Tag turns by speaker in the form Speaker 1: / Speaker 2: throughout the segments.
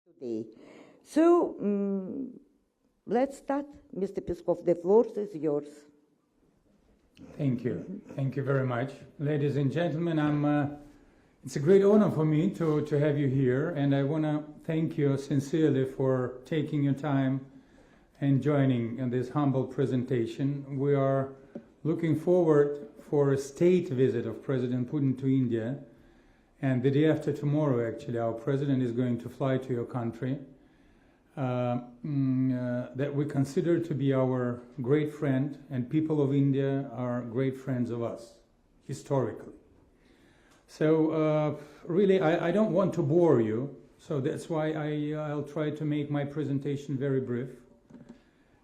Speaker 1: Today. So, let's start. Mr. Peskov, the floor is yours.
Speaker 2: Thank you. Thank you very much. Ladies and gentlemen, it's a great honor for me to have you here, and I want to thank you sincerely for taking your time and joining in this humble presentation. We are looking forward for a state visit of President Putin to India, and the day after tomorrow, actually, our president is going to fly to your country, that we consider to be our great friend, and people of India are great friends of us, historically. So really, I don't want to bore you, so that's why I'll try to make my presentation very brief,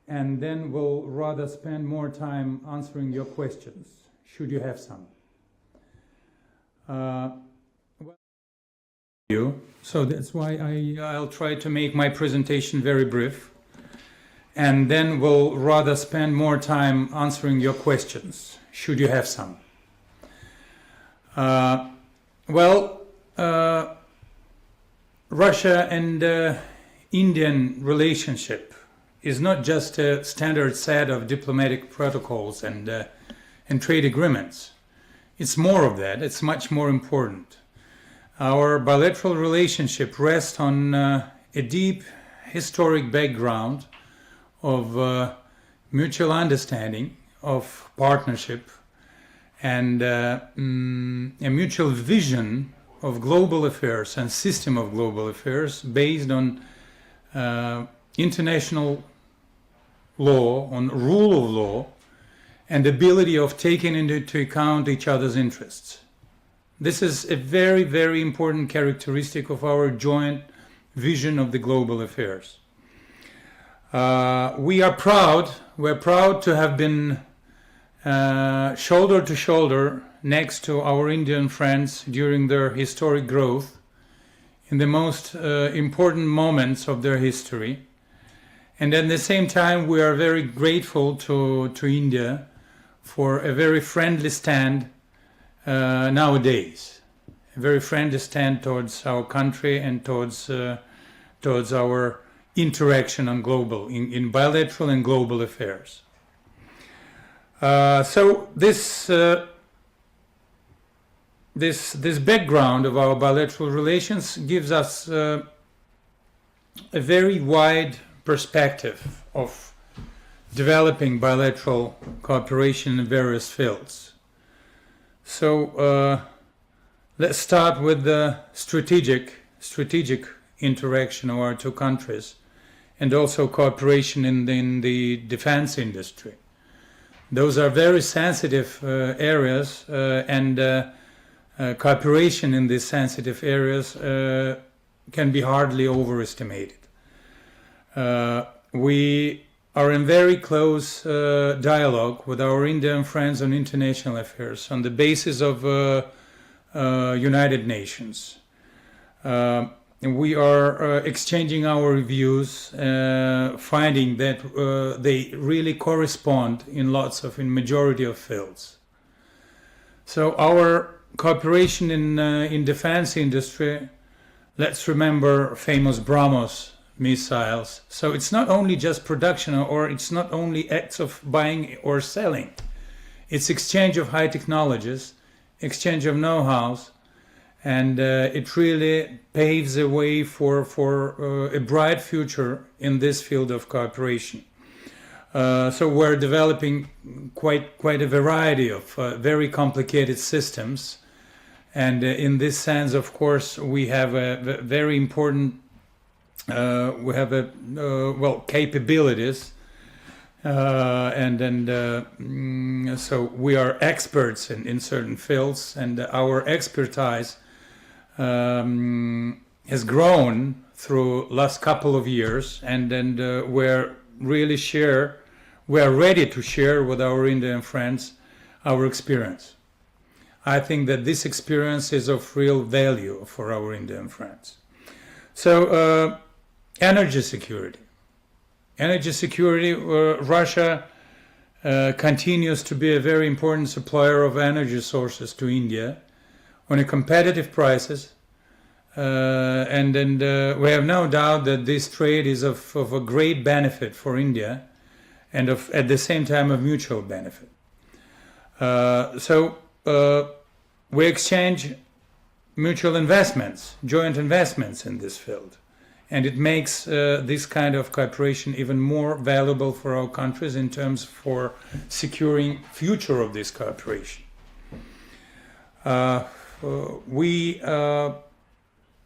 Speaker 2: and then we'll rather spend more time answering your questions, should you have some. So that's why I'll try to make my presentation very brief, and then we'll rather spend more time answering your questions, should you have some. Russia and Indian relationship is not just a standard set of diplomatic protocols and trade agreements. It's more of that. It's much more important. Our bilateral relationship rests on a deep historic background of mutual understanding, of partnership, and a mutual vision of global affairs and system of global affairs based on international law, on rule of law, and ability of taking into account each other's interests. This is a very, very important characteristic of our joint vision of the global affairs. We're proud to have been shoulder to shoulder next to our Indian friends during their historic growth in the most important moments of their history. And at the same time, we are very grateful to India for a very friendly stand nowadays. A very friendly stand towards our country and towards our interaction on global, in bilateral and global affairs. So this background of our bilateral relations gives us a very wide perspective of developing bilateral cooperation in various fields. So let's start with the strategic interaction of our two countries, and also cooperation in the defense industry. Those are very sensitive areas, and cooperation in these sensitive areas can be hardly overestimated. We are in very close dialogue with our Indian friends on international affairs on the basis of United Nations. We are exchanging our views, finding that they really correspond in majority of fields. So our cooperation in defense industry, let's remember famous BrahMos missiles. So it's not only just production, or it's not only acts of buying or selling. It's exchange of high technologies, exchange of know-hows, and it really paves the way for a bright future in this field of cooperation. So we're developing quite a variety of very complicated systems, and in this sense, of course, we have a very important capabilities, so we are experts in certain fields, and our expertise has grown through last couple of years, and we're ready to share with our Indian friends our experience. I think that this experience is of real value for our Indian friends. So energy security. Russia continues to be a very important supplier of energy sources to India. on a competitive prices, and we have no doubt that this trade is of a great benefit for India, and at the same time of mutual benefit. So we exchange mutual investments, joint investments in this field, and it makes this kind of cooperation even more valuable for our countries in terms for securing future of this cooperation.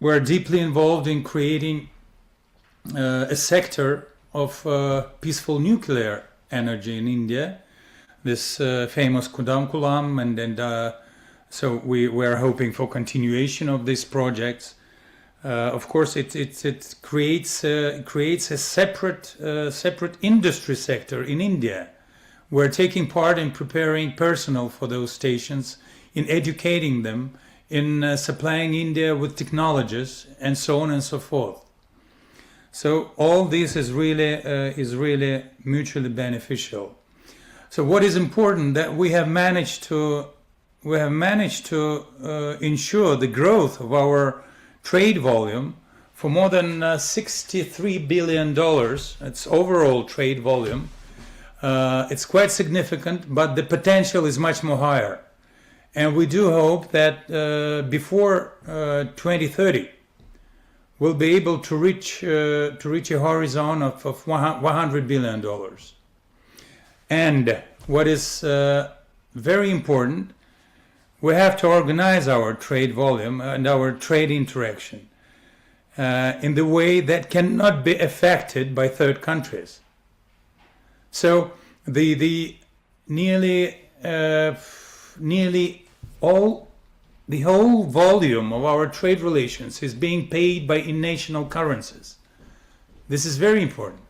Speaker 2: We're deeply involved in creating a sector of peaceful nuclear energy in India, this famous Kudam, and so we're hoping for continuation of these projects. Of course, it creates a separate industry sector in India. We're taking part in preparing personnel for those stations, in educating them, in supplying India with technologies, and so on and so forth. So all this is really mutually beneficial. So what is important that we have managed to ensure the growth of our trade volume for more than $63 billion. It's overall trade volume. It's quite significant, but the potential is much more higher. And we do hope that before 2030, we'll be able to reach a horizon of $100 billion. And what is very important, we have to organize our trade volume and our trade interaction in the way that cannot be affected by third countries. So the whole volume of our trade relations is being paid by in-national currencies. This is very important.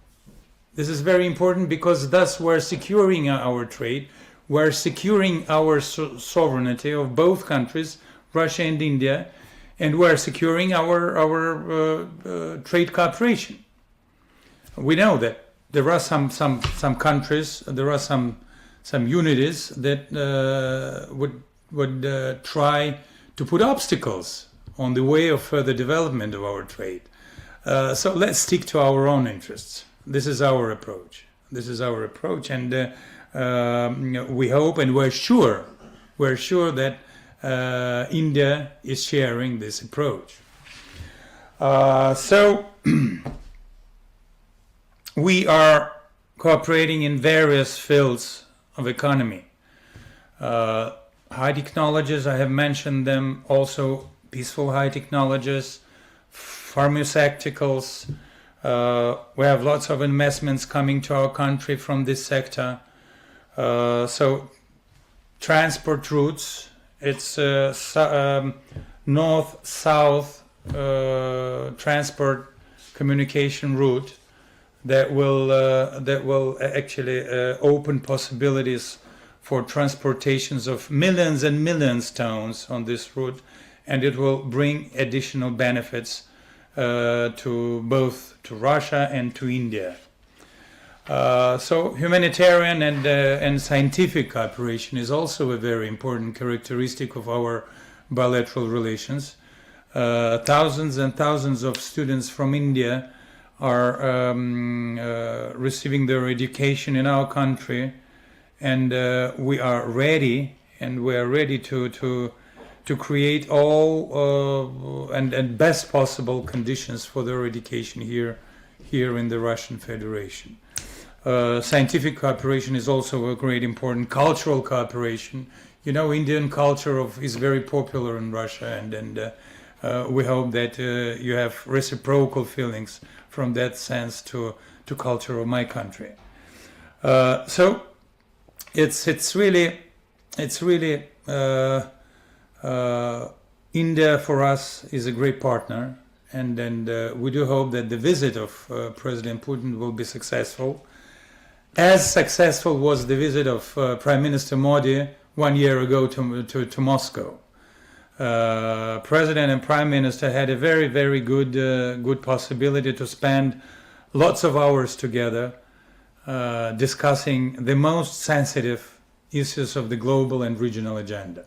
Speaker 2: This is very important because thus we're securing our trade, we're securing our sovereignty of both countries, Russia and India, and we're securing our trade cooperation. We know that there are some countries, there are some unities that would try to put obstacles on the way of further development of our trade. So let's stick to our own interests. This is our approach. And we hope and we're sure that India is sharing this approach. So we are cooperating in various fields of economy. High technologies, I have mentioned them, also peaceful high technologies, pharmaceuticals. We have lots of investments coming to our country from this sector. So transport routes, it's north-south transport communication route that will actually open possibilities for transportations of millions and millions tons on this route, and it will bring additional benefits to both to Russia and to India. So humanitarian and scientific cooperation is also a very important characteristic of our bilateral relations. Thousands and thousands of students from India are receiving their education in our country, and we are ready to create all and best possible conditions for their education here in the Russian Federation. Scientific cooperation is also a great important cultural cooperation. You know, Indian culture is very popular in Russia, and we hope that you have reciprocal feelings from that sense to culture of my country. So it's really India for us is a great partner, and we do hope that the visit of President Putin will be successful. As successful was the visit of Prime Minister Modi 1 year ago to Moscow. President and Prime Minister had a very, very good possibility to spend lots of hours together discussing the most sensitive issues of the global and regional agenda.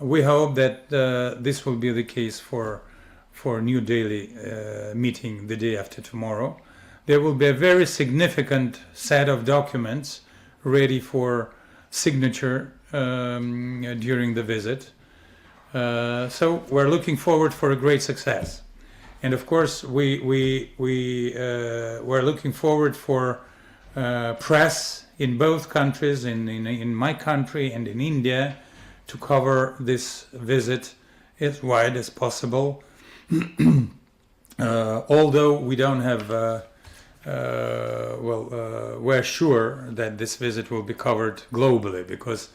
Speaker 2: we hope that this will be the case for New Delhi meeting the day after tomorrow. There will be a very significant set of documents ready for signature during the visit. So we're looking forward for a great success. And of course, we're looking forward for press in both countries, in my country and in India, to cover this visit as wide as possible. Although we don't have, we're sure that this visit will be covered globally, because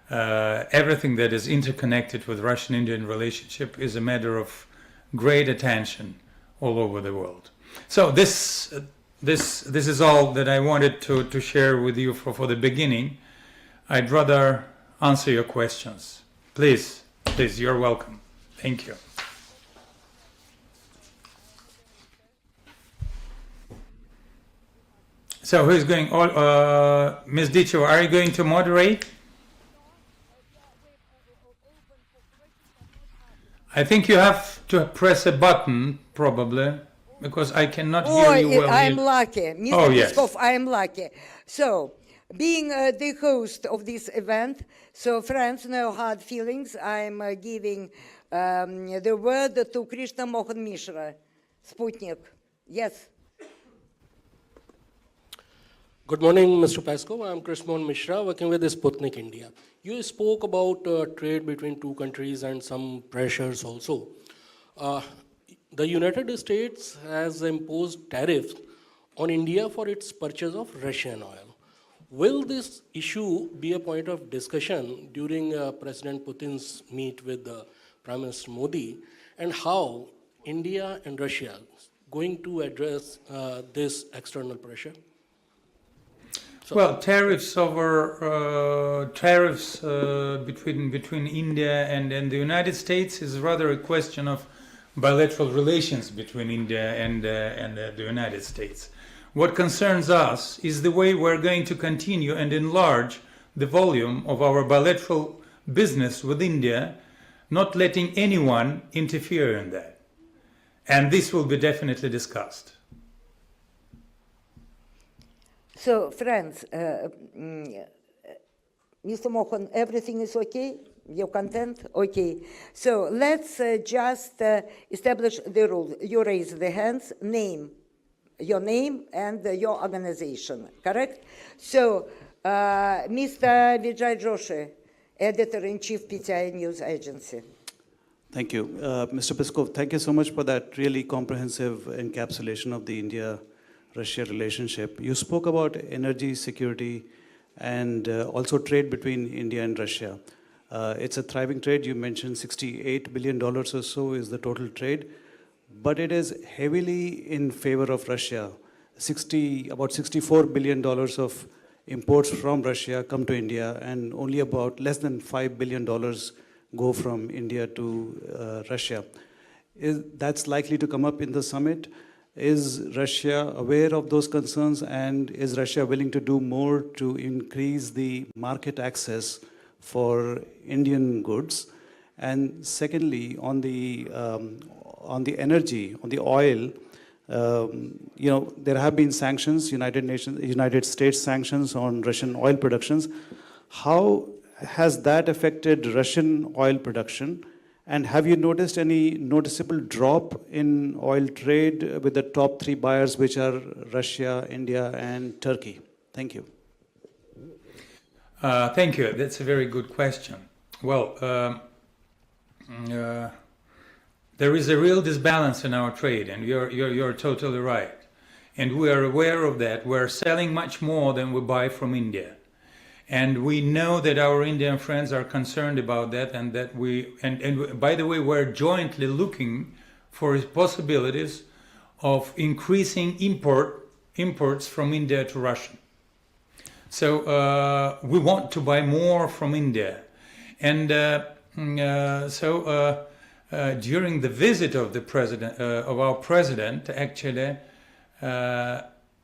Speaker 2: everything that is interconnected with Russian-Indian relationship is a matter of great attention all over the world. So this is all that I wanted to share with you for the beginning. I'd rather answer your questions. Please, you're welcome. Thank you. So who's going? Ms. Dicheva, are you going to moderate? I think you have to press a button, probably, because I cannot hear you well.
Speaker 1: I'm lucky. Mr.
Speaker 2: Oh, yes.
Speaker 1: Peskov, I'm lucky. So, being the host of this event, so friends, no hard feelings. I'm giving the word to Krishna Mohan Mishra, Sputnik. Yes.
Speaker 3: Good morning, Mr. Peskov. I'm Krishna Mishra, working with Sputnik India. You spoke about trade between two countries and some pressures also. The United States has imposed tariffs on India for its purchase of Russian oil. Will this issue be a point of discussion during President Putin's meet with Prime Minister Modi? And how India and Russia going to address this external pressure?
Speaker 2: So, well, tariffs between India and the United States is rather a question of bilateral relations between India and the United States. What concerns us is the way we're going to continue and enlarge the volume of our bilateral business with India, not letting anyone interfere in that. And this will be definitely discussed.
Speaker 1: So, friends, Mr. Mohan, everything is okay? You're content? Okay. So let's just establish the rules. You raise the hands, your name and your organization, correct? So, Mr. Vijay Joshi, Editor-in-Chief, PTI News Agency.
Speaker 4: Thank you. Mr. Peskov, thank you so much for that really comprehensive encapsulation of the India-Russia relationship. You spoke about energy security and also trade between India and Russia. It's a thriving trade. You mentioned $68 billion or so is the total trade, but it is heavily in favor of Russia. About $64 billion of imports from Russia come to India, and only about less than $5 billion go from India to Russia. That's likely to come up in the summit. Is Russia aware of those concerns, and is Russia willing to do more to increase the market access for Indian goods? And secondly, on the energy, on the oil, there have been sanctions, United States sanctions on Russian oil productions. How has that affected Russian oil production? And have you noticed any noticeable drop in oil trade with the top three buyers, which are Russia, India, and Turkey? Thank you.
Speaker 2: Thank you. That's a very good question. Well, there is a real disbalance in our trade, and you're totally right. And we are aware of that. We're selling much more than we buy from India. And we know that our Indian friends are concerned about that, and that and by the way, we're jointly looking for possibilities of increasing imports from India to Russia. So we want to buy more from India. And during the visit of the president, of our president, actually,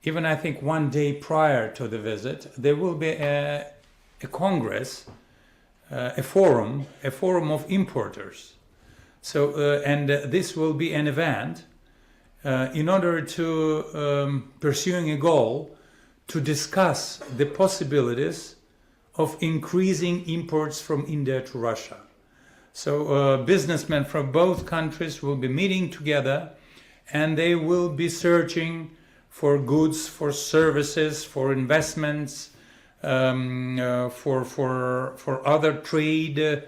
Speaker 2: even I think one day prior to the visit, there will be a Congress a forum of importers. So, this will be an event in order to pursuing a goal to discuss the possibilities of increasing imports from India to Russia. So businessmen from both countries will be meeting together, and they will be searching for goods, for services, for investments, for other trade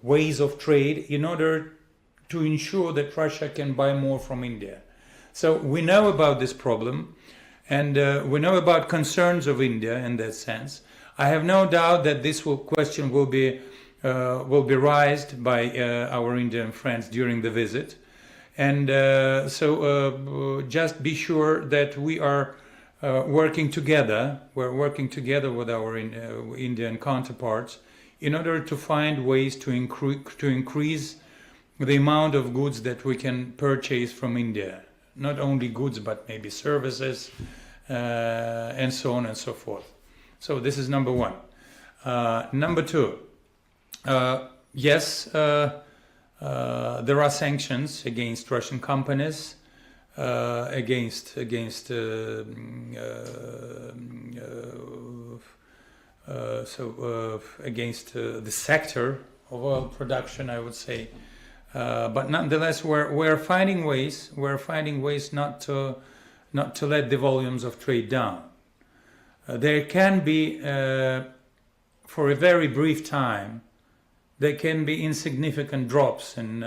Speaker 2: ways of trade, in order to ensure that Russia can buy more from India. So we know about this problem, and we know about concerns of India in that sense. I have no doubt that this question will be raised by our Indian friends during the visit, and so just be sure that we are working together. We're working together with our Indian counterparts in order to find ways to increase the amount of goods that we can purchase from India. Not only goods, but maybe services, and so on and so forth. So this is number one. Number two, yes, there are sanctions against Russian companies, against against the sector of oil production, I would say. But nonetheless, we're finding ways. We're finding ways not to let the volumes of trade down. There can be, for a very brief time, there can be insignificant drops and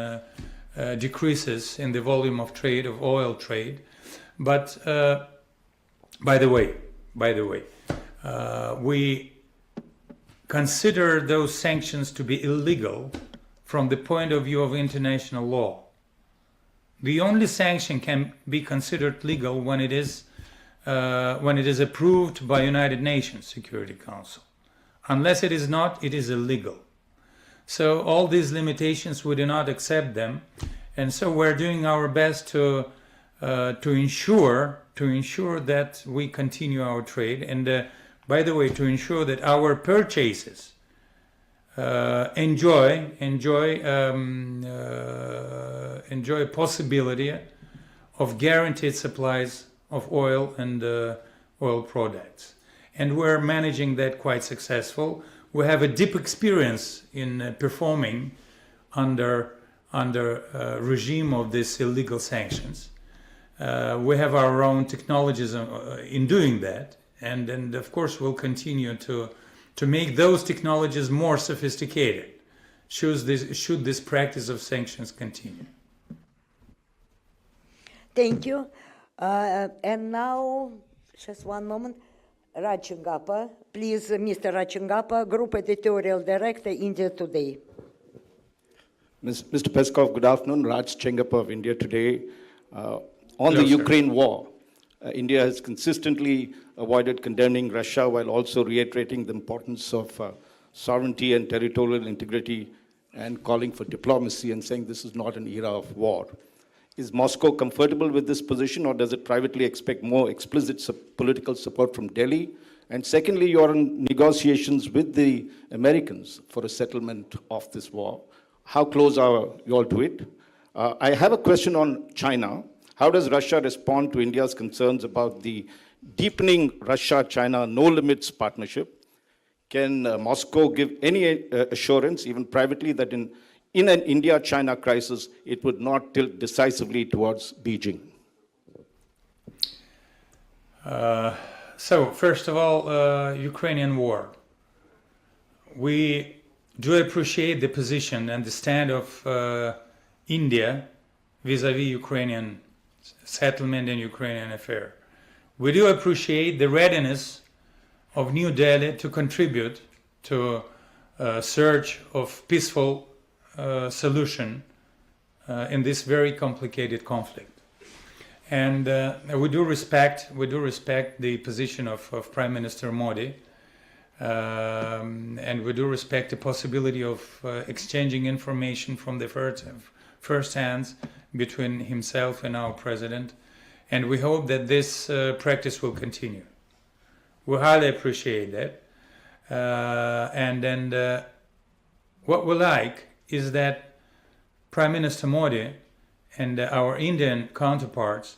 Speaker 2: decreases in the volume of trade, of oil trade. But by the way, we consider those sanctions to be illegal from the point of view of international law. The only sanction can be considered legal when it is approved by United Nations Security Council. Unless it is not, it is illegal. So all these limitations, we do not accept them, and so we're doing our best to ensure that we continue our trade, and by the way, to ensure that our purchases enjoy possibility of guaranteed supplies of oil and oil products, and we're managing that quite successful. We have a deep experience in performing under regime of these illegal sanctions. We have our own technologies in doing that, and of course we'll continue to make those technologies more sophisticated should this practice of sanctions continue.
Speaker 1: Thank you. And now, just one moment, Rachingappa. Please, Mr. Rachingappa, Group Editorial Director, India Today.
Speaker 5: Mr. Peskov, good afternoon. Raj Chengappa of India Today. On
Speaker 2: Hello,
Speaker 5: the
Speaker 2: sir.
Speaker 5: Ukraine war, India has consistently avoided condemning Russia while also reiterating the importance of sovereignty and territorial integrity and calling for diplomacy and saying this is not an era of war. Is Moscow comfortable with this position, or does it privately expect more explicit political support from Delhi? And secondly, you are in negotiations with the Americans for a settlement of this war. How close are you all to it? I have a question on China. How does Russia respond to India's concerns about the deepening Russia-China no-limits partnership? Can Moscow give any assurance, even privately, that in an India-China crisis, it would not tilt decisively towards Beijing?
Speaker 2: So, first of all, Ukrainian war. We do appreciate the position and the stand of India vis-à-vis Ukrainian settlement and Ukrainian affair. We do appreciate the readiness of New Delhi to contribute to a search of peaceful solution in this very complicated conflict. And we do respect the position of Prime Minister Modi, and we do respect the possibility of exchanging information from the first hands between himself and our president, and we hope that this practice will continue. We highly appreciate that. And what we like is that Prime Minister Modi and our Indian counterparts,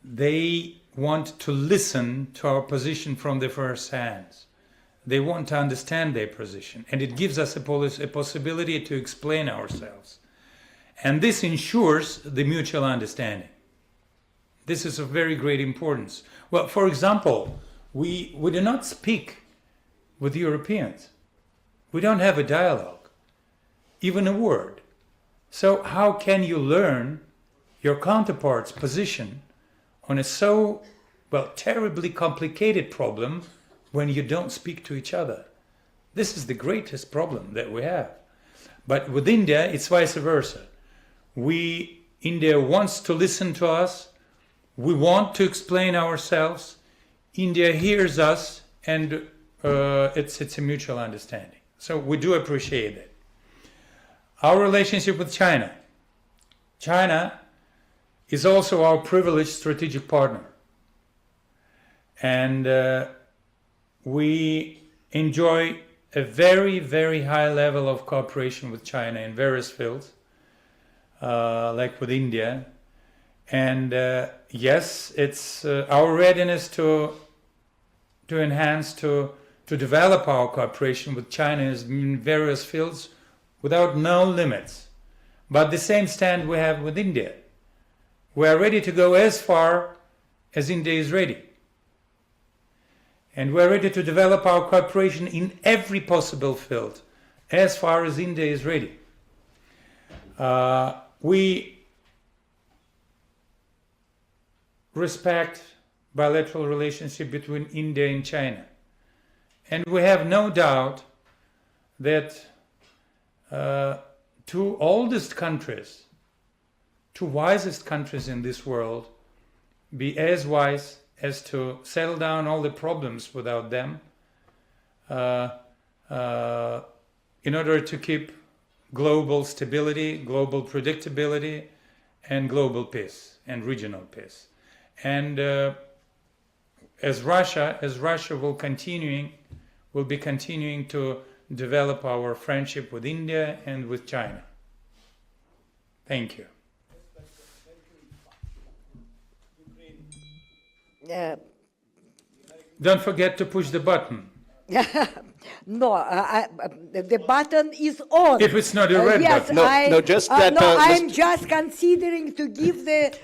Speaker 2: they want to listen to our position from the first hands. They want to understand their position, and it gives us a possibility to explain ourselves. And this ensures the mutual understanding. This is of very great importance. Well, for example, we do not speak with Europeans. We don't have a dialogue, even a word. So how can you learn your counterpart's position on a so, well, terribly complicated problem when you don't speak to each other? This is the greatest problem that we have. But with India, it's vice versa. India wants to listen to us. We want to explain ourselves. India hears us, and it's a mutual understanding. So we do appreciate it. Our relationship with China. China is also our privileged strategic partner. And we enjoy a very, very high level of cooperation with China in various fields, like with India. And yes, it's our readiness to enhance, to develop our cooperation with China in various fields without no limits. But the same stand we have with India. We are ready to go as far as India is ready. And we're ready to develop our cooperation in every possible field as far as India is ready. We respect bilateral relationship between India and China. And we have no doubt that two oldest countries, two wisest countries in this world, be as wise as to settle down all the problems without them in order to keep global stability, global predictability, and global peace and regional peace. And as Russia will be continuing to develop our friendship with India and with China. Thank you. Don't forget to push the button.
Speaker 1: No, the button is on.
Speaker 2: If it's not a red
Speaker 1: yes,
Speaker 2: button.
Speaker 1: I'm just considering to give the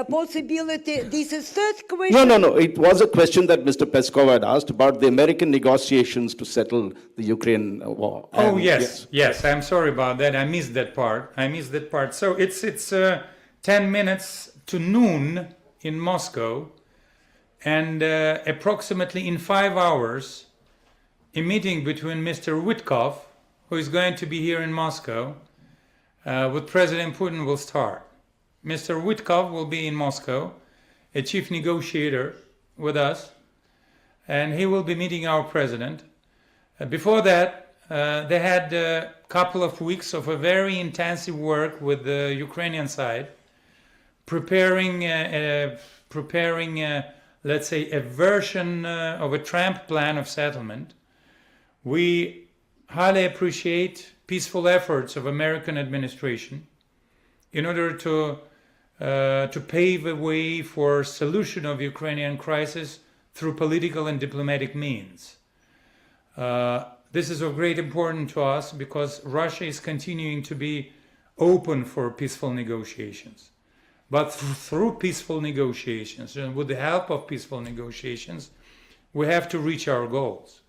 Speaker 1: possibility. This is third question.
Speaker 5: No. It was a question that Mr. Peskov had asked about the American negotiations to settle the Ukraine war.
Speaker 2: Oh, yes. I'm sorry about that. I missed that part. So it's 10 minutes to noon in Moscow, and approximately in 5 hours, a meeting between Mr. Witkov, who is going to be here in Moscow, with President Putin will start. Mr. Witkov will be in Moscow, a chief negotiator with us, and he will be meeting our president. Before that, they had a couple of weeks of a very intensive work with the Ukrainian side, preparing let's say, a version of a Trump plan of settlement. We highly appreciate peaceful efforts of American administration in order to pave a way for solution of Ukrainian crisis through political and diplomatic means. This is of great importance to us because Russia is continuing to be open for peaceful negotiations. But through peaceful negotiations and with the help of peaceful negotiations, we have to reach our goals.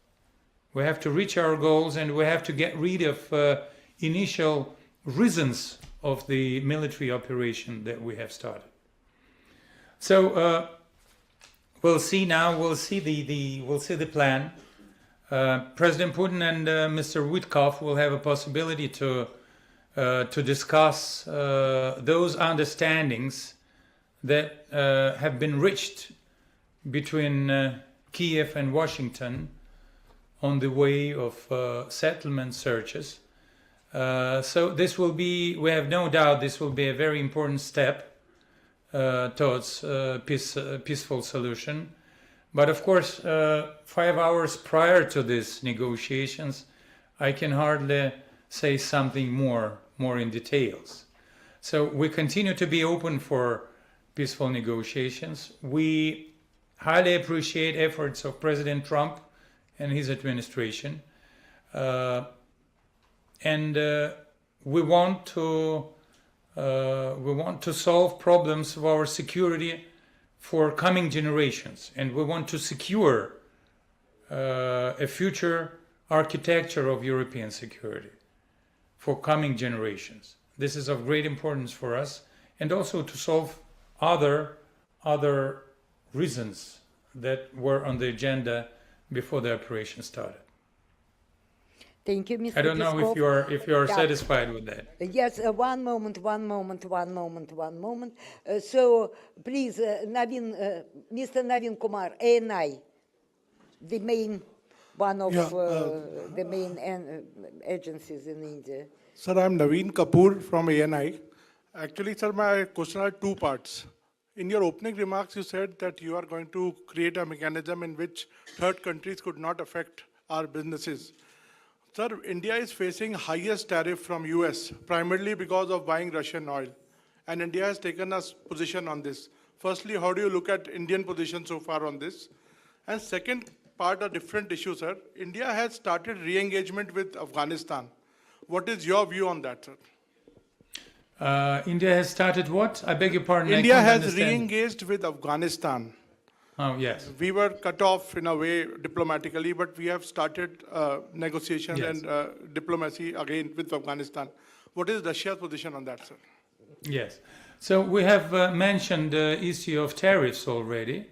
Speaker 2: We have to reach our goals, and we have to get rid of initial reasons of the military operation that we have started. So we'll see now. We'll see the plan. President Putin and Mr. Witkov will have a possibility to discuss those understandings that have been reached between Kiev and Washington on the way of settlement searches. So this will be, we have no doubt, this will be a very important step towards peaceful solution. But of course, 5 hours prior to these negotiations, I can hardly say something more in details. So we continue to be open for peaceful negotiations. We highly appreciate efforts of President Trump and his administration. And we want to solve problems of our security for coming generations, and we want to secure a future architecture of European security for coming generations. This is of great importance for us, and also to solve other reasons that were on the agenda before the operation started.
Speaker 1: Thank you, Mr.
Speaker 2: I don't know
Speaker 1: Peskov.
Speaker 2: if you are
Speaker 1: Yeah.
Speaker 2: satisfied with that.
Speaker 1: Yes, one moment. So, please, Mr. Navin Kumar, ANI, the main, one of the main agencies in India.
Speaker 6: Sir, I'm Naveen Kapoor from ANI. Actually, sir, my question are two parts. In your opening remarks, you said that you are going to create a mechanism in which third countries could not affect our businesses. Sir, India is facing highest tariff from US, primarily because of buying Russian oil. And India has taken a position on this. Firstly, how do you look at Indian position so far on this? And second part, a different issue, sir. India has started re-engagement with Afghanistan. What is your view on that, sir?
Speaker 2: India has started what? I beg your pardon. I
Speaker 6: India
Speaker 2: couldn't
Speaker 6: has
Speaker 2: understand.
Speaker 6: re-engaged with Afghanistan.
Speaker 2: Oh, yes.
Speaker 6: We were cut off in a way diplomatically, but we have started negotiations
Speaker 2: Yes.
Speaker 6: and diplomacy again with Afghanistan. What is Russia's position on that, sir?
Speaker 2: Yes. So we have mentioned the issue of tariffs already.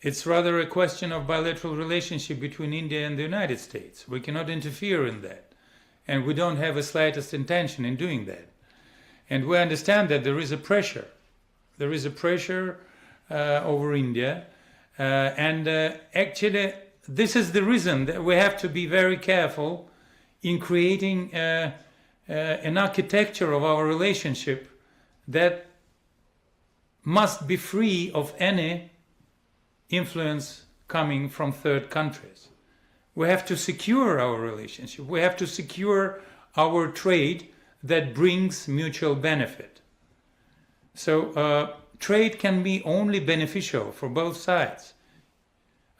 Speaker 2: It's rather a question of bilateral relationship between India and the United States. We cannot interfere in that. And we don't have the slightest intention in doing that. And we understand that there is a pressure. There is a pressure over India. Actually, this is the reason that we have to be very careful in creating an architecture of our relationship that must be free of any influence coming from third countries. We have to secure our relationship. We have to secure our trade that brings mutual benefit. So trade can be only beneficial for both sides.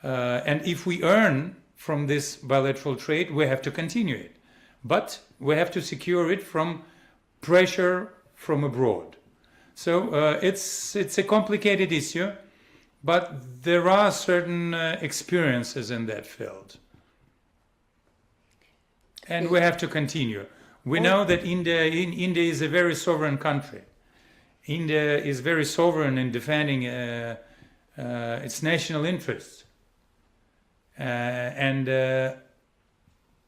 Speaker 2: And if we earn from this bilateral trade, we have to continue it. But we have to secure it from pressure from abroad. So it's a complicated issue, but there are certain experiences in that field. And we have to continue. We know that India is a very sovereign country. India is very sovereign in defending its national interests. And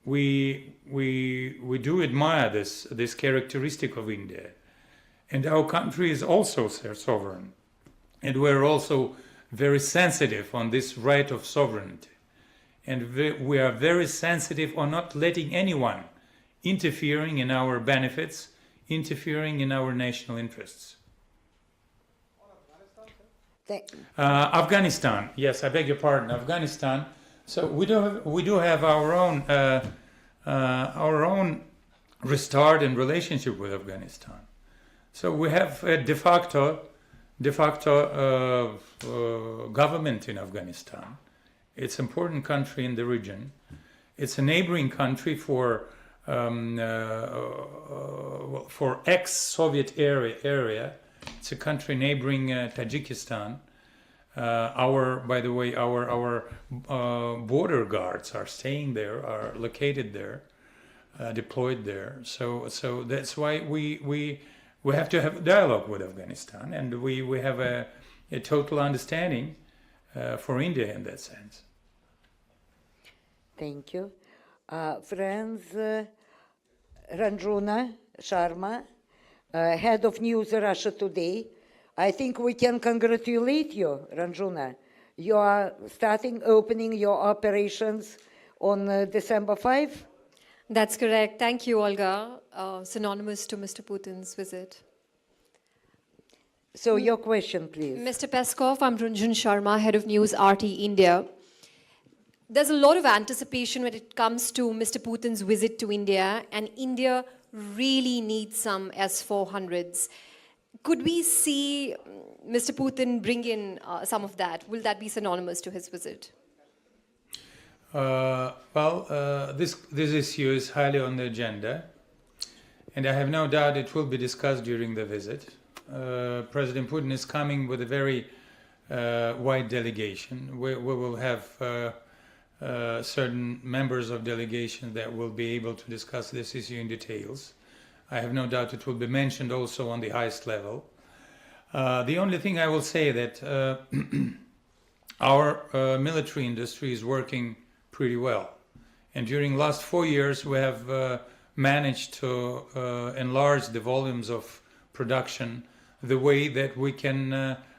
Speaker 2: we do admire this characteristic of India. And our country is also sovereign. And we're also very sensitive on this right of sovereignty. And we are very sensitive on not letting anyone interfering in our benefits, interfering in our national interests. Afghanistan, yes, I beg your pardon, Afghanistan. So we do have our own restart and relationship with Afghanistan. So we have a de facto government in Afghanistan. It's an important country in the region. It's a neighboring country for ex-Soviet area. It's a country neighboring Tajikistan. By the way, our border guards are staying there, are located there, deployed there. So that's why we have to have a dialogue with Afghanistan, and we have a total understanding for India in that sense.
Speaker 1: Thank you. Friends, Ranjuna Sharma, head of News Russia Today. I think we can congratulate you, Ranjuna. You are opening your operations on December 5?
Speaker 7: That's correct. Thank you, Olga. Synonymous to Mr. Putin's visit.
Speaker 1: So your question, please.
Speaker 7: Mr. Peskov, I'm Runjun Sharma, head of News RT India. There's a lot of anticipation when it comes to Mr. Putin's visit to India, and India really needs some S-400s. Could we see Mr. Putin bring in some of that? Will that be synonymous to his visit?
Speaker 2: This issue is highly on the agenda, and I have no doubt it will be discussed during the visit. President Putin is coming with a very wide delegation. We will have certain members of delegation that will be able to discuss this issue in details. I have no doubt it will be mentioned also on the highest level. The only thing I will say that our military industry is working pretty well. And during the last 4 years, we have managed to enlarge the volumes of production the way that we can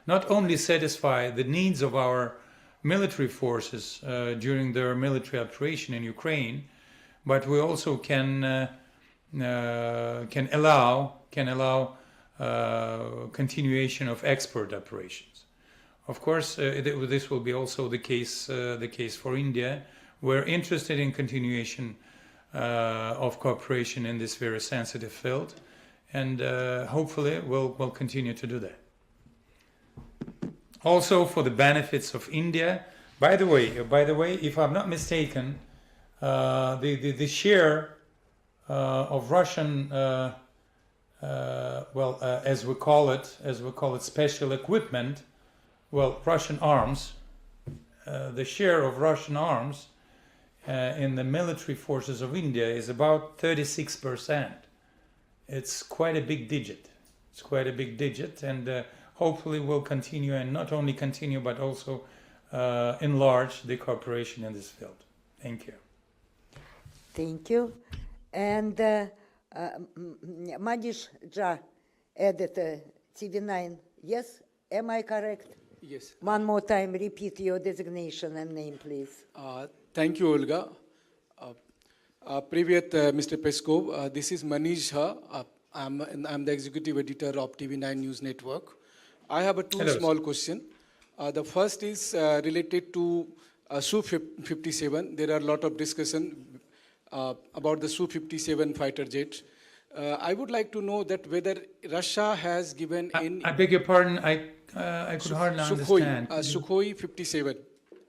Speaker 2: not only satisfy the needs of our military forces during their military operation in Ukraine, but we also can allow continuation of export operations. Of course, this will be also the case for India. We're interested in continuation of cooperation in this very sensitive field, and hopefully we'll continue to do that. Also for the benefits of India. By the way, if I'm not mistaken, the share of Russian, as we call it, special equipment, Russian arms. The share of Russian arms in the military forces of India is about 36%. It's quite a big digit. And hopefully we'll continue, and not only continue, but also enlarge the cooperation in this field. Thank you.
Speaker 1: Thank you. And Manish Jha, editor, TV9. Yes? Am I correct?
Speaker 8: Yes.
Speaker 1: One more time, repeat your designation and name, please.
Speaker 8: Thank you, Olga. Привет, Mr. Peskov. This is Manish Jha. I'm the executive editor of TV9 News Network. I have two small questions. The first is related to Su-57. There are a lot of discussion about the Su-57 fighter jet. I would like to know that whether Russia has given any...
Speaker 2: I beg your pardon, I could hardly understand.
Speaker 8: Sukhoi 57.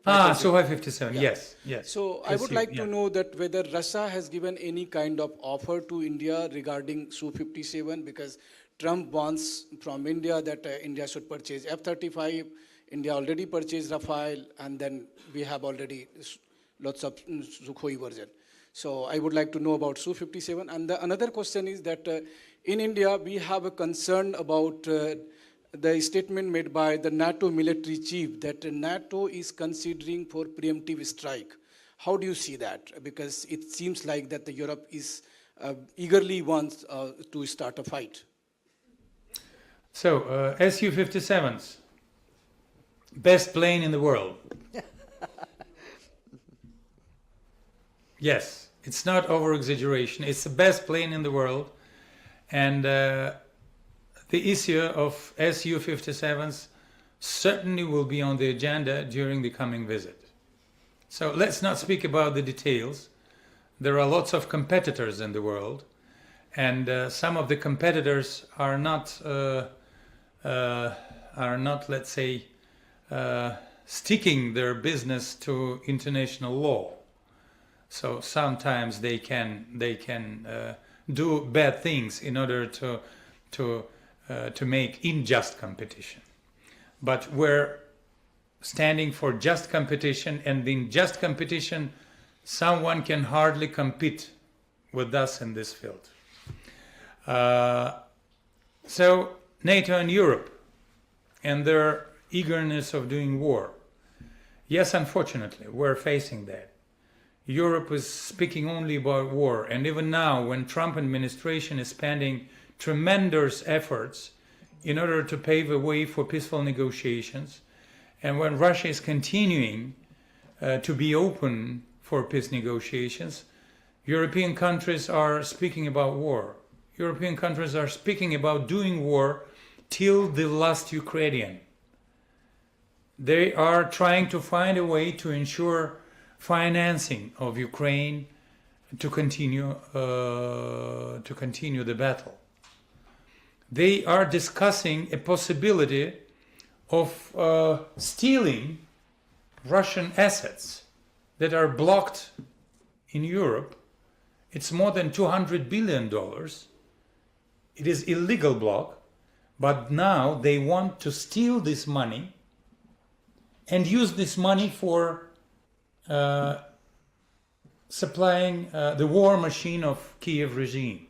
Speaker 2: Sukhoi 57, yes.
Speaker 8: So I would like to know that whether Russia has given any kind of offer to India regarding Su-57, because Trump wants from India that India should purchase F-35. India already purchased Rafale, and then we have already lots of Sukhoi version. So I would like to know about Su-57. And another question is that in India, we have a concern about the statement made by the NATO military chief that NATO is considering for preemptive strike. How do you see that? Because it seems like that the Europe is eagerly wants to start a fight.
Speaker 2: So, Su-57s, best plane in the world. Yes, it's not over-exaggeration. It's the best plane in the world. And the issue of Su-57s certainly will be on the agenda during the coming visit. So let's not speak about the details. There are lots of competitors in the world. And some of the competitors are not, let's say, sticking their business to international law. So sometimes they can do bad things in order to make unjust competition. But we're standing for just competition, and in just competition, someone can hardly compete with us in this field. So NATO and Europe and their eagerness of doing war. Yes, unfortunately, we're facing that. Europe is speaking only about war, and even now, when Trump administration is spending tremendous efforts in order to pave a way for peaceful negotiations, and when Russia is continuing to be open for peace negotiations, European countries are speaking about war. European countries are speaking about doing war till the last Ukrainian. They are trying to find a way to ensure financing of Ukraine to continue the battle. They are discussing a possibility of stealing Russian assets that are blocked in Europe. It's more than $200 billion. It is illegal block, but now they want to steal this money and use this money for supplying the war machine of Kiev regime.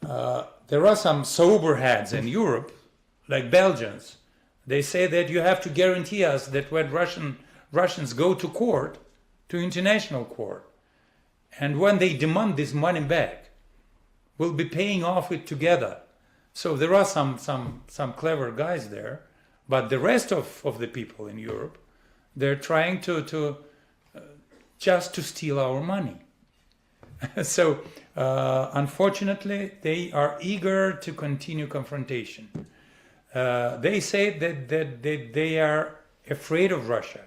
Speaker 2: There are some sober heads in Europe, like Belgians. They say that you have to guarantee us that when Russians go to court, to international court, and when they demand this money back, we'll be paying off it together. So there are some clever guys there, but the rest of the people in Europe, they're trying to just to steal our money. So unfortunately, they are eager to continue confrontation. They say that they are afraid of Russia.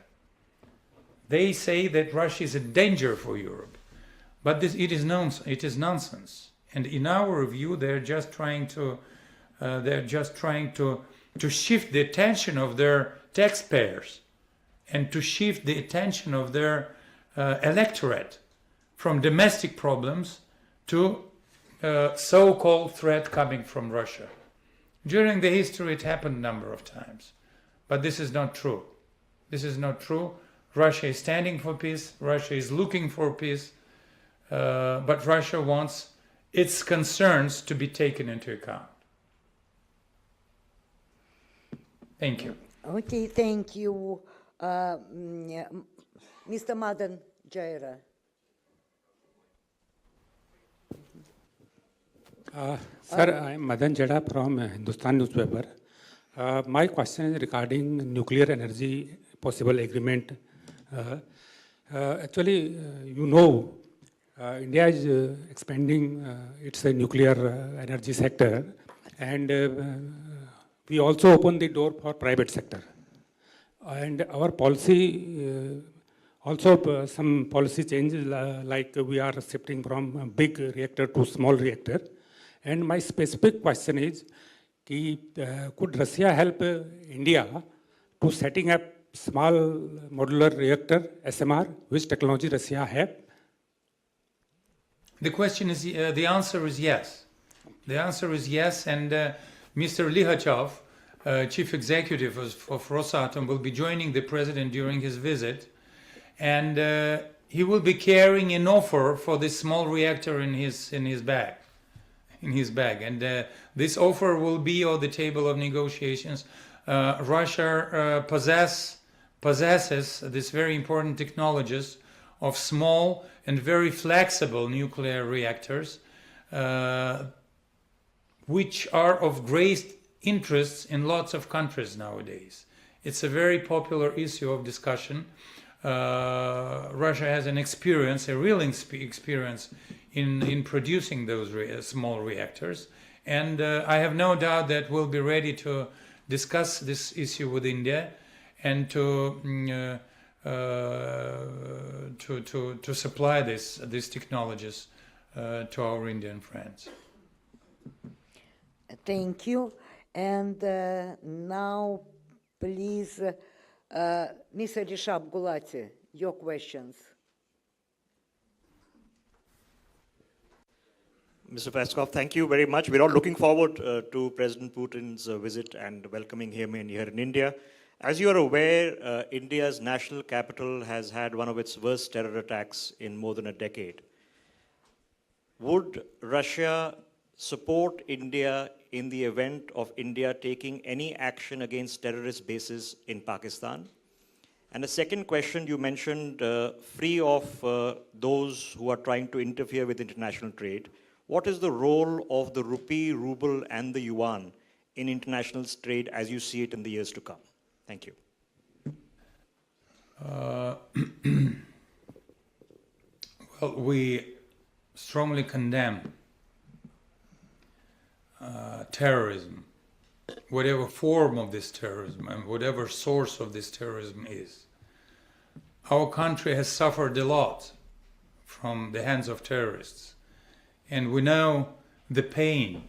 Speaker 2: They say that Russia is a danger for Europe, but it is nonsense. And in our view, they're just trying to shift the attention of their taxpayers and to shift the attention of their electorate from domestic problems to so-called threat coming from Russia. During the history, it happened a number of times, but this is not true. This is not true. Russia is standing for peace. Russia is looking for peace, but Russia wants its concerns to be taken into account. Thank you.
Speaker 1: Okay, thank you. Mr. Madan Jaira.
Speaker 9: Sir, I am Madan Jada from Hindustan newspaper. My question is regarding nuclear energy possible agreement. Actually, India is expanding its nuclear energy sector, and we also open the door for private sector. And our policy, also some policy changes, like we are shifting from a big reactor to small reactor. And my specific question is, could Russia help India to setting up small modular reactor, SMR, which technology Russia have?
Speaker 2: The question is, the answer is yes. The answer is yes, and Mr. Lihachev, Chief Executive of Rosatom, will be joining the President during his visit, and he will be carrying an offer for this small reactor in his bag. And this offer will be on the table of negotiations. Russia possesses this very important technologies of small and very flexible nuclear reactors, which are of great interest in lots of countries nowadays. It's a very popular issue of discussion. Russia has an experience, a real experience in producing those small reactors, and I have no doubt that we'll be ready to discuss this issue with India and to supply these technologies to our Indian friends.
Speaker 1: Thank you. And now, please, Mr. Rishab Gulati, your questions.
Speaker 10: Mr. Peskov, thank you very much. We're all looking forward to President Putin's visit and welcoming him here in India. As you are aware, India's national capital has had one of its worst terror attacks in more than a decade. Would Russia support India in the event of India taking any action against terrorist bases in Pakistan? And the second question, you mentioned free of those who are trying to interfere with international trade. What is the role of the rupee, ruble, and the yuan in international trade as you see it in the years to come? Thank you.
Speaker 2: Well, we strongly condemn terrorism whatever form of this terrorism and whatever source of this terrorism is. Our country has suffered a lot from the hands of terrorists, and we know the pain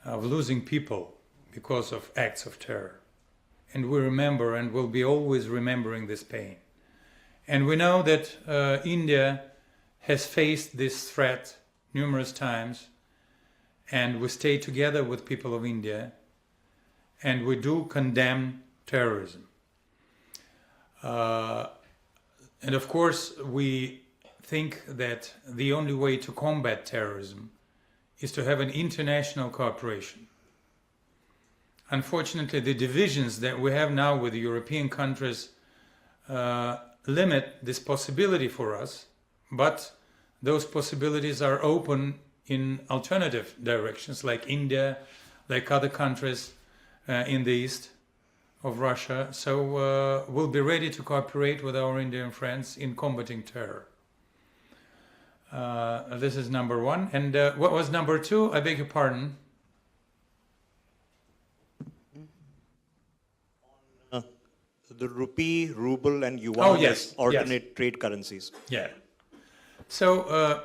Speaker 2: of losing people because of acts of terror. And we remember and will be always remembering this pain. And we know that India has faced this threat numerous times, and we stay together with people of India, and we do condemn terrorism. And of course, we think that the only way to combat terrorism is to have an international cooperation. Unfortunately, the divisions that we have now with the European countries limit this possibility for us, but those possibilities are open in alternative directions, like India, like other countries in the east of Russia. So we'll be ready to cooperate with our Indian friends in combating terror. This is number one. And what was number two? I beg your pardon.
Speaker 10: The rupee, ruble, and yuan
Speaker 2: Oh, yes,
Speaker 10: as alternate trade currencies.
Speaker 2: Yeah. So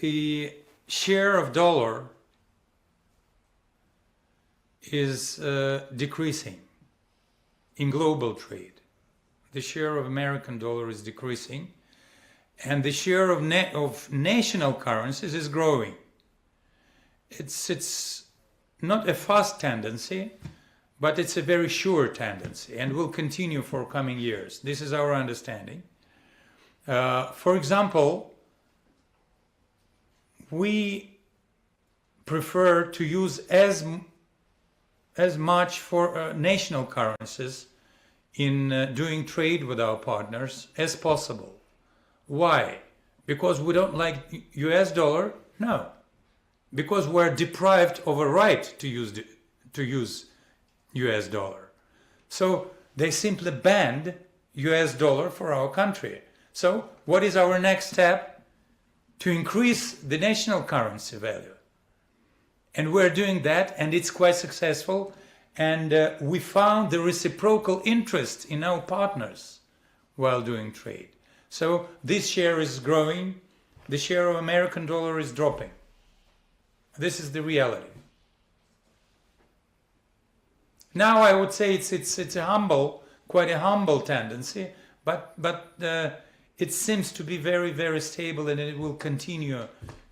Speaker 2: the share of dollar is decreasing in global trade. The share of American dollar is decreasing, and the share of national currencies is growing. It's not a fast tendency, but it's a very sure tendency and will continue for coming years. This is our understanding. For example, we prefer to use as much for national currencies in doing trade with our partners as possible. Why? Because we don't like US dollar? No. Because we're deprived of a right to use US dollar. So they simply banned US dollar for our country. So what is our next step? To increase the national currency value. And we're doing that, and it's quite successful. And we found the reciprocal interest in our partners while doing trade. So this share is growing. The share of American dollar is dropping. This is the reality. Now I would say it's a humble, quite a humble tendency, but it seems to be very, very stable, and it will continue,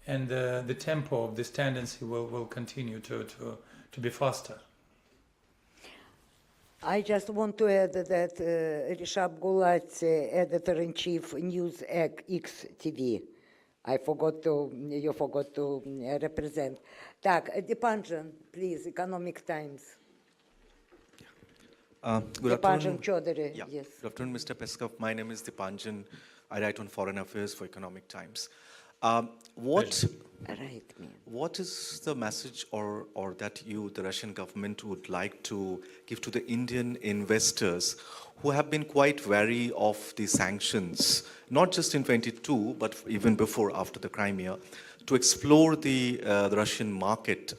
Speaker 2: and the tempo of this tendency will continue to be faster.
Speaker 1: I just want to add that Rishab Gulati, editor-in-chief, NewsX TV. You forgot to represent. Так, Dipanjan, please, Economic Times.
Speaker 11: Good
Speaker 1: Dipanjan
Speaker 11: afternoon.
Speaker 1: Chaudhary,
Speaker 11: Yeah.
Speaker 1: yes.
Speaker 11: Good afternoon, Mr. Peskov. My name is Dipanjan. I write on foreign affairs for Economic Times. What is the message or that you, the Russian government, would like to give to the Indian investors who have been quite wary of the sanctions, not just in 22, but even before, after the Crimea, to explore the Russian market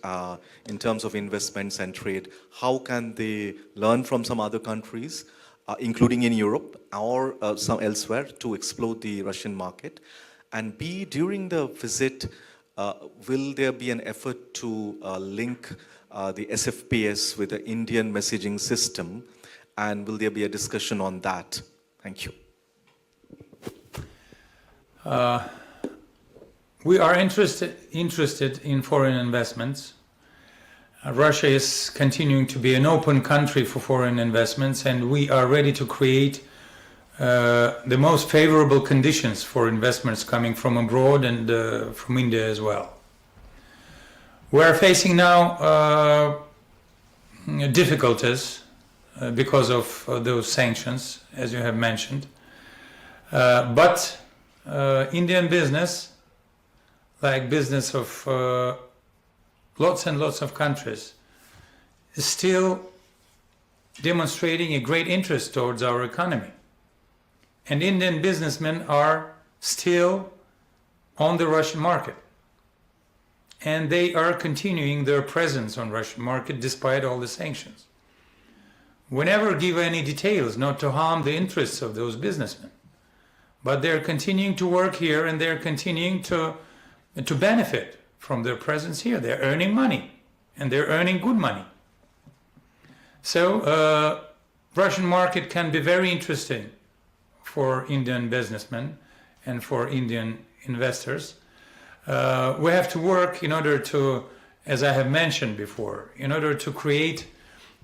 Speaker 11: in terms of investments and trade? How can they learn from some other countries, including in Europe or some elsewhere, to explore the Russian market? And B, during the visit, will there be an effort to link the SFPS with the Indian messaging system? And will there be a discussion on that? Thank you.
Speaker 2: We are interested in foreign investments. Russia is continuing to be an open country for foreign investments, and we are ready to create the most favorable conditions for investments coming from abroad and from India as well. We are facing now difficulties because of those sanctions, as you have mentioned. But Indian business, like business of lots and lots of countries, is still demonstrating a great interest towards our economy. And Indian businessmen are still on the Russian market. and they are continuing their presence on Russian market despite all the sanctions. We never give any details not to harm the interests of those businessmen, but they're continuing to work here and they're continuing to benefit from their presence here. They're earning money, and they're earning good money. So Russian market can be very interesting for Indian businessmen and for Indian investors. We have to work in order to, as I have mentioned before, in order to create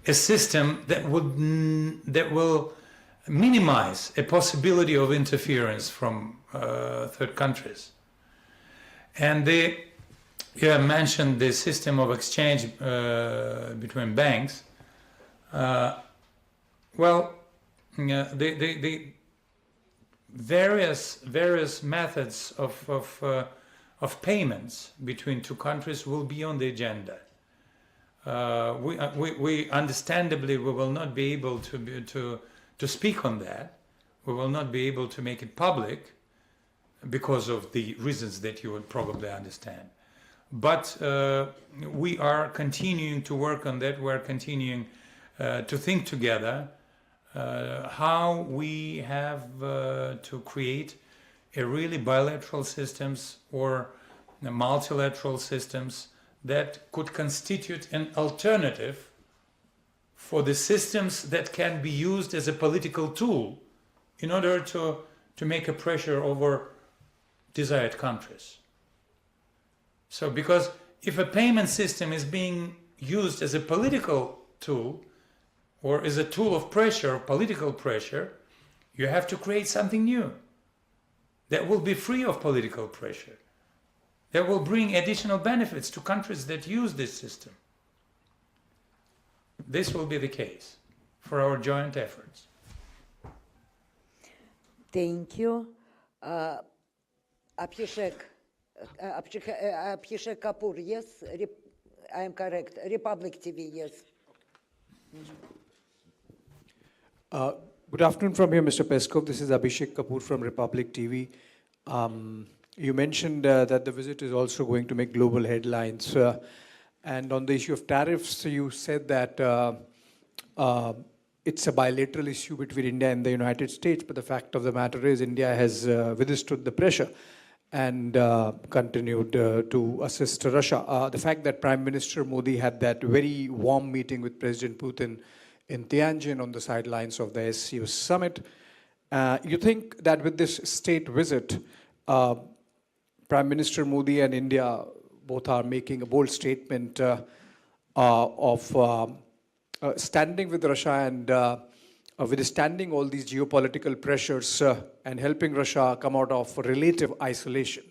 Speaker 2: a system that will minimize a possibility of interference from third countries. And you have mentioned the system of exchange between banks. Well, the various methods of payments between two countries will be on the agenda. We understandably we will not be able to speak on that. We will not be able to make it public because of the reasons that you would probably understand. But we are continuing to work on that. We are continuing to think together how we have to create a really bilateral systems or multilateral systems that could constitute an alternative for the systems that can be used as a political tool in order to make a pressure over desired countries. So because if a payment system is being used as a political tool or as a tool of pressure, political pressure, you have to create something new that will be free of political pressure, that will bring additional benefits to countries that use this system. This will be the case for our joint efforts.
Speaker 1: Thank you. Abhishek Kapoor, yes? I am correct. Republic TV, yes.
Speaker 12: Good afternoon from here, Mr. Peskov. This is Abhishek Kapoor from Republic TV. You mentioned that the visit is also going to make global headlines. And on the issue of tariffs, you said that it's a bilateral issue between India and the United States, but the fact of the matter is India has withstood the pressure and continued to assist Russia. The fact that Prime Minister Modi had that very warm meeting with President Putin in Tianjin on the sidelines of the SCO summit, you think that with this state visit, Prime Minister Modi and India both are making a bold statement of standing with Russia and withstanding all these geopolitical pressures and helping Russia come out of relative isolation?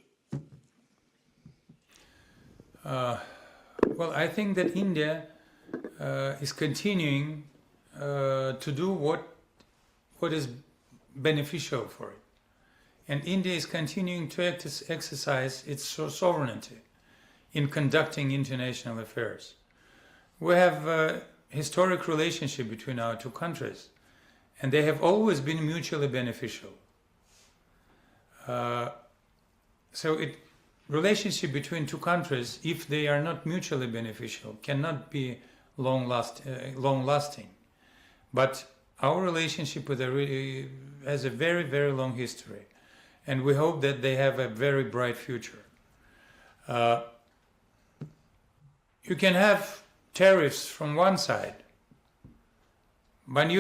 Speaker 2: Well, I think that India is continuing to do what is beneficial for it. And India is continuing to exercise its sovereignty in conducting international affairs. We have a historic relationship between our two countries, and they have always been mutually beneficial. Relationship between two countries, if they are not mutually beneficial, cannot be long-lasting. But our relationship with has a very, very long history, and we hope that they have a very bright future. You can have tariffs from one side, but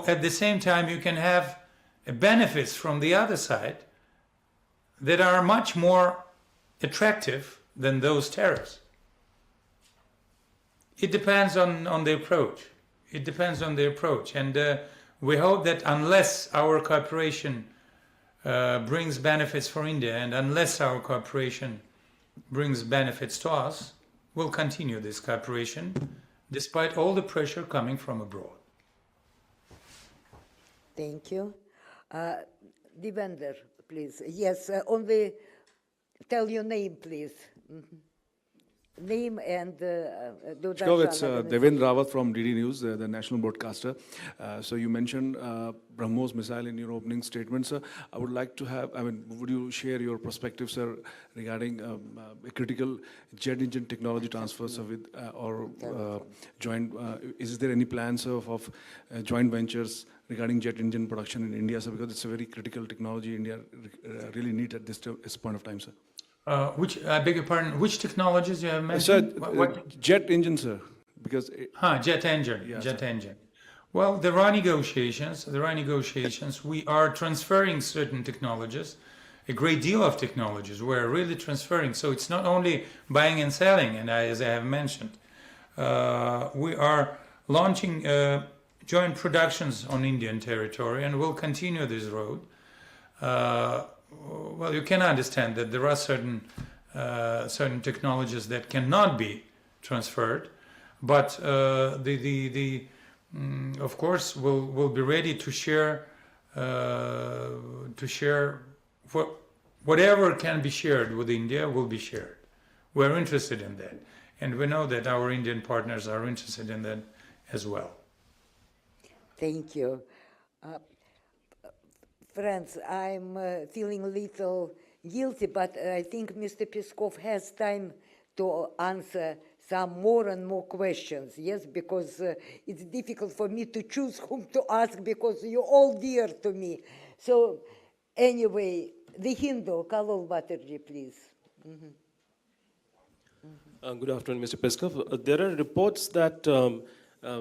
Speaker 2: at the same time you can have benefits from the other side that are much more attractive than those tariffs. It depends on the approach. It depends on the approach, and we hope that unless our cooperation brings benefits for India, and unless our cooperation brings benefits to us, we'll continue this cooperation despite all the pressure coming from abroad.
Speaker 1: Thank you. Devender, please. Yes, only tell your name, please. name and
Speaker 13: Peskov, it's Devendra Rawat from DD News, the national broadcaster. So you mentioned BrahMos missile in your opening statement, sir. I would like to have, would you share your perspective, sir, regarding a critical jet engine technology transfers with or joint, is there any plans of joint ventures regarding jet engine production in India, sir? Because it's a very critical technology India really needs at this point of time, sir.
Speaker 2: I beg your pardon, which technologies you have mentioned?
Speaker 13: Sir, jet engine, sir, because...
Speaker 2: Jet engine,
Speaker 13: yeah,
Speaker 2: jet
Speaker 13: sir.
Speaker 2: engine. Well, there are negotiations, We are transferring certain technologies, a great deal of technologies we're really transferring. So it's not only buying and selling, and as I have mentioned, we are launching joint productions on Indian territory and will continue this road. Well, you can understand that there are certain technologies that cannot be transferred, but of course we'll be ready to share whatever can be shared with India will be shared. We're interested in that, and we know that our Indian partners are interested in that as well.
Speaker 1: Thank you. Friends, I'm feeling a little guilty, but I think Mr. Peskov has time to answer some more and more questions, yes, because it's difficult for me to choose whom to ask because you're all dear to me. So anyway, the Hindu, Kalol Baterjee, please.
Speaker 14: Good afternoon, Mr. Peskov. There are reports that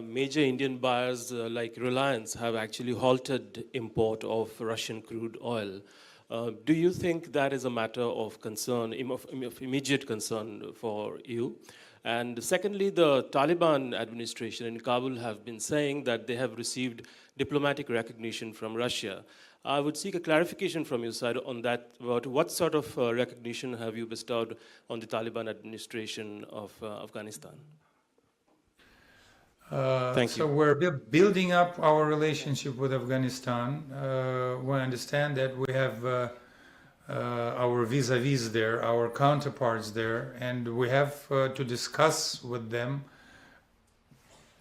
Speaker 14: major Indian buyers like Reliance have actually halted import of Russian crude oil. Do you think that is a matter of concern, of immediate concern for you? And secondly, the Taliban administration in Kabul have been saying that they have received diplomatic recognition from Russia. I would seek a clarification from your side on that. About what sort of recognition have you bestowed on the Taliban administration of Afghanistan? Thank you.
Speaker 2: So we're building up our relationship with Afghanistan. We understand that we have our vis-a-vis there, our counterparts there, and we have to discuss with them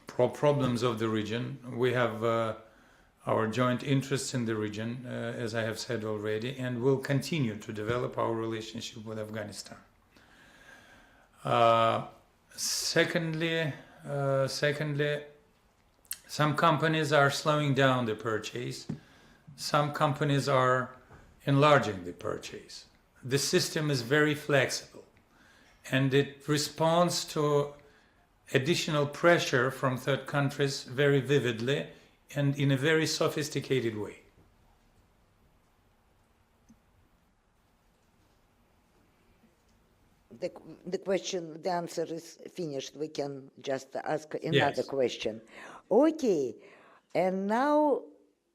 Speaker 2: problems of the region. We have our joint interests in the region, as I have said already, and we'll continue to develop our relationship with Afghanistan. Secondly, some companies are slowing down the purchase. Some companies are enlarging the purchase. The system is very flexible, and it responds to additional pressure from third countries very vividly and in a very sophisticated way.
Speaker 1: The answer is finished. We can just ask another question. Okay, and now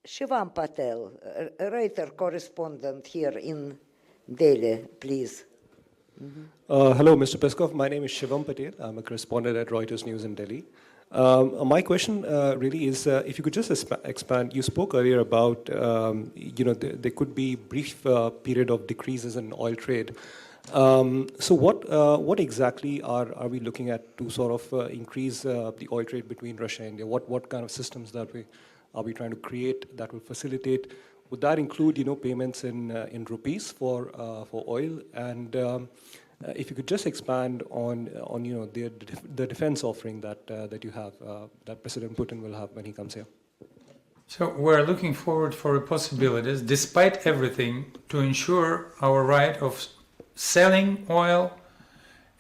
Speaker 1: Shivam Patel, writer correspondent here in Delhi, please.
Speaker 15: Hello, Mr. Peskov. My name is Shivam Patel. I'm a correspondent at Reuters News in Delhi. My question really is, if you could just expand. You spoke earlier about, there could be brief period of decreases in oil trade. So what exactly are we looking at to sort of increase the oil trade between Russia and India? What kind of systems are we trying to create that will facilitate? Would that include payments in rupees for oil? And if you could just expand on the defense offering that you have, that President Putin will have when he comes here.
Speaker 2: So we're looking forward for possibilities, despite everything, to ensure our right of selling oil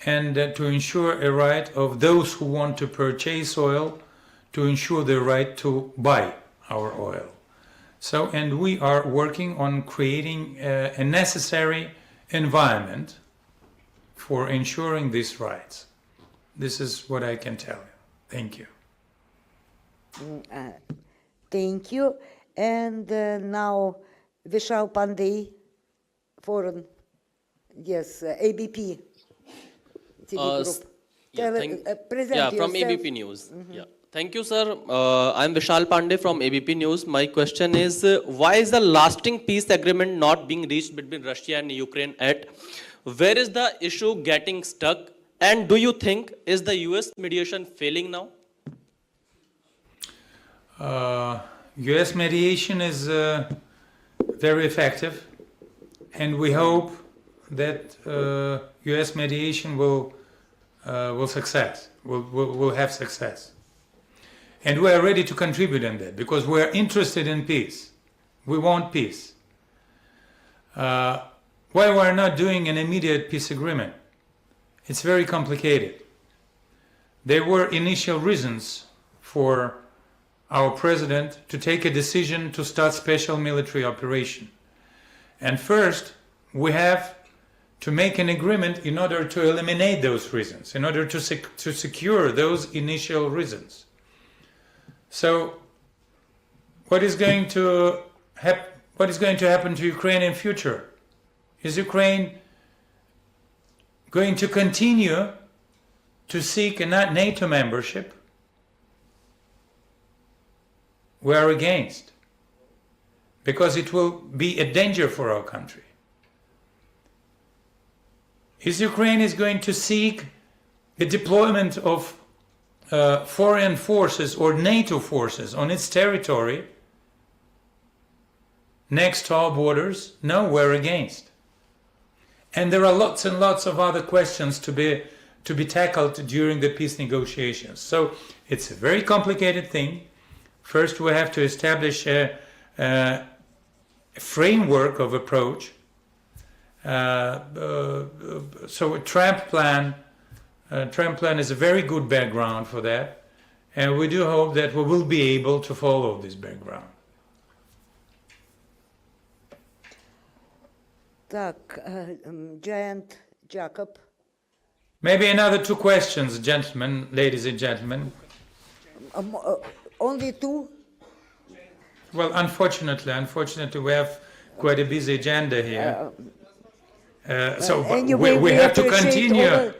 Speaker 2: and to ensure a right of those who want to purchase oil to ensure the right to buy our oil. So, and we are working on creating a necessary environment for ensuring these rights. This is what I can tell you. Thank you.
Speaker 1: Thank you. And now Vishal Pandey, foreign, yes, ABP TV group. Present
Speaker 16: from
Speaker 1: yourself.
Speaker 16: ABP News. Yeah. Thank you, sir. I'm Vishal Pandey from ABP News. My question is, why is the lasting peace agreement not being reached between Russia and Ukraine yet? Where is the issue getting stuck? And do you think is the US mediation failing now?
Speaker 2: US mediation is very effective, and we hope that US mediation will have success. And we are ready to contribute in that because we are interested in peace. We want peace. Why we are not doing an immediate peace agreement? It's very complicated. There were initial reasons for our president to take a decision to start special military operation. And first, we have to make an agreement in order to eliminate those reasons, in order to secure those initial reasons. So, what is going to happen to Ukraine in future? Is Ukraine going to continue to seek a NATO membership? We are against, because it will be a danger for our country. Is Ukraine going to seek the deployment of foreign forces or NATO forces on its territory next to our borders? No, we're against. And there are lots and lots of other questions to be tackled during the peace negotiations. So it's a very complicated thing. First, we have to establish a framework of approach. So a Trump plan is a very good background for that, and we do hope that we will be able to follow this background.
Speaker 1: Giant Jacob.
Speaker 2: Maybe another 2 questions, gentlemen, ladies and gentlemen.
Speaker 1: Only 2?
Speaker 2: Well, unfortunately, we have quite a busy agenda here. So
Speaker 1: anyway,
Speaker 2: we have to continue.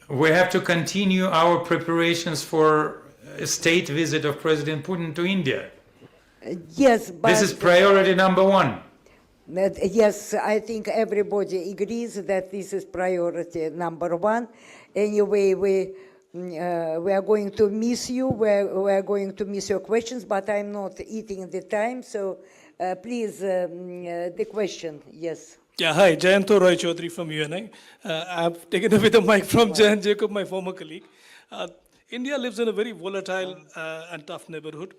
Speaker 1: We
Speaker 2: have to continue our preparations for a state visit of President Putin to India.
Speaker 1: Yes, but
Speaker 2: this is priority number 1.
Speaker 1: Yes, I think everybody agrees that this is priority number 1. Anyway, we are going to miss you. We are going to miss your questions, but I'm not eating the time. So please, the question, yes.
Speaker 17: Yeah, hi, Jayanto Roy Chaudhary from UNI. I've taken away the mic from Jayan Jacob, my former colleague. India lives in a very volatile and tough neighborhood.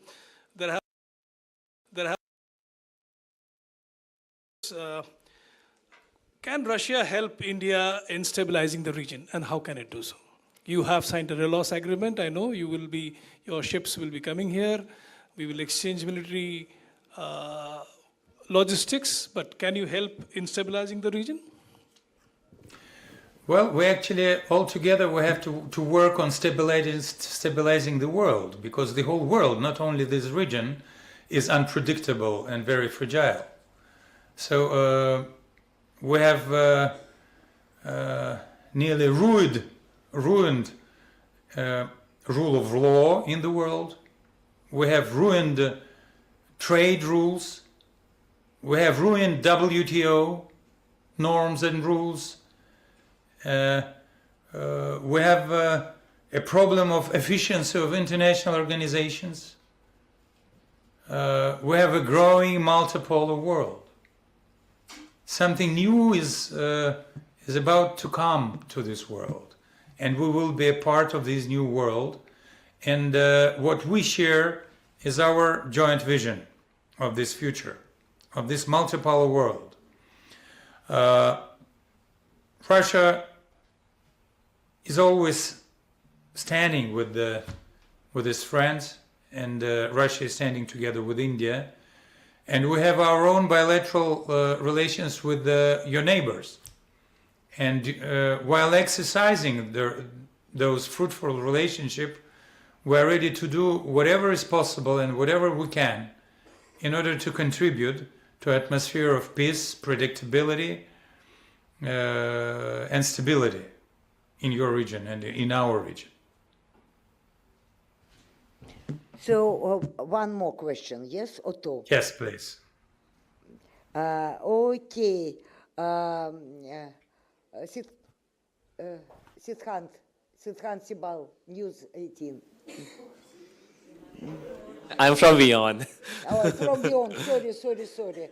Speaker 17: Can Russia help India in stabilizing the region, and how can it do so? You have signed a reloss agreement. I know your ships will be coming here. We will exchange military logistics, but can you help in stabilizing the region?
Speaker 2: Well, we actually, altogether, we have to work on stabilizing the world, because the whole world, not only this region, is unpredictable and very fragile. So we have nearly ruined rule of law in the world. We have ruined trade rules. We have ruined WTO norms and rules. We have a problem of efficiency of international organizations. We have a growing multipolar world. Something new is about to come to this world, and we will be a part of this new world. And what we share is our joint vision of this future, of this multipolar world. Russia is always standing with its friends, and Russia is standing together with India. And we have our own bilateral relations with your neighbors. And while exercising those fruitful relationships, we are ready to do whatever is possible and whatever we can in order to contribute to an atmosphere of peace, predictability, and stability in your region and in our region.
Speaker 1: So one more question, yes or 2?
Speaker 2: Yes, please.
Speaker 1: Okay. Sidhant Sibal, News 18.
Speaker 18: I'm from Vion.
Speaker 1: Oh, from Lyon. Sorry.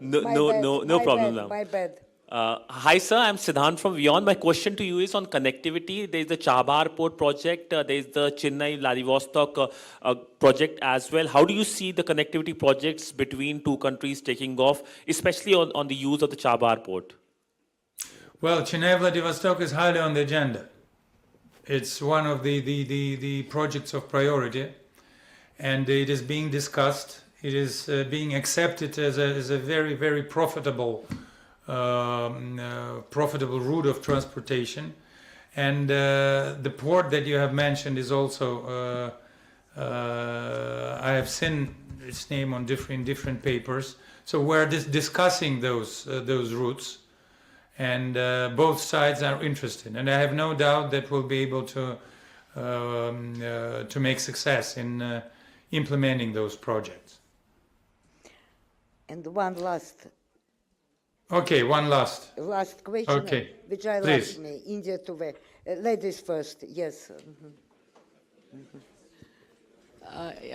Speaker 18: No problem now.
Speaker 1: My bad.
Speaker 18: Hi, sir. I'm Siddhant from Vion. My question to you is on connectivity. There's the Chabhar port project. There's the Chennai Vladivostok project as well. How do you see the connectivity projects between two countries taking off, especially on the use of the Chabhar port?
Speaker 2: Well, Chennai Vladivostok is highly on the agenda. It's one of the projects of priority, and it is being discussed. It is being accepted as a very, very profitable route of transportation. And the port that you have mentioned is also, I have seen its name on different papers. So we're discussing those routes, and both sides are interested. And I have no doubt that we'll be able to make success in implementing those projects.
Speaker 1: And one last.
Speaker 2: Okay, one last.
Speaker 1: Last question,
Speaker 2: Okay,
Speaker 1: which I
Speaker 2: please.
Speaker 1: love me, India to the ladies first, yes.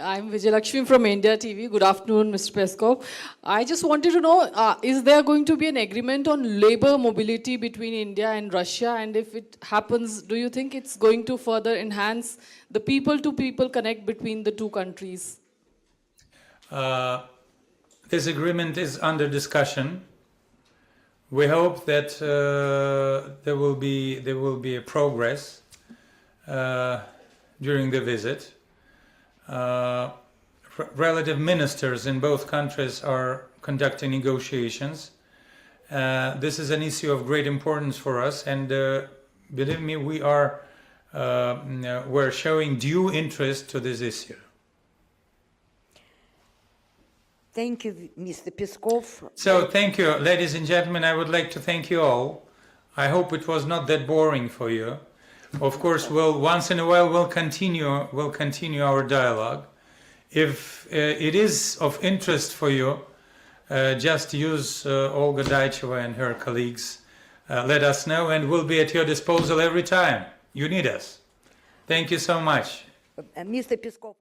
Speaker 19: I'm Vijayalakshmi from India TV. Good afternoon, Mr. Peskov. I just wanted to know, is there going to be an agreement on labor mobility between India and Russia? And if it happens, do you think it's going to further enhance the people-to-people connect between the two countries?
Speaker 2: This agreement is under discussion. We hope that there will be a progress during the visit. Relative ministers in both countries are conducting negotiations. This is an issue of great importance for us, and believe me, we're showing due interest to this issue.
Speaker 1: Thank you, Mr. Peskov.
Speaker 2: So thank you, ladies and gentlemen. I would like to thank you all. I hope it was not that boring for you. Of course, once in a while we'll continue our dialogue. If it is of interest for you, just use Olga Daicheva and her colleagues. Let us know, and we'll be at your disposal every time you need us. Thank you so much.
Speaker 1: Mr. Peskov.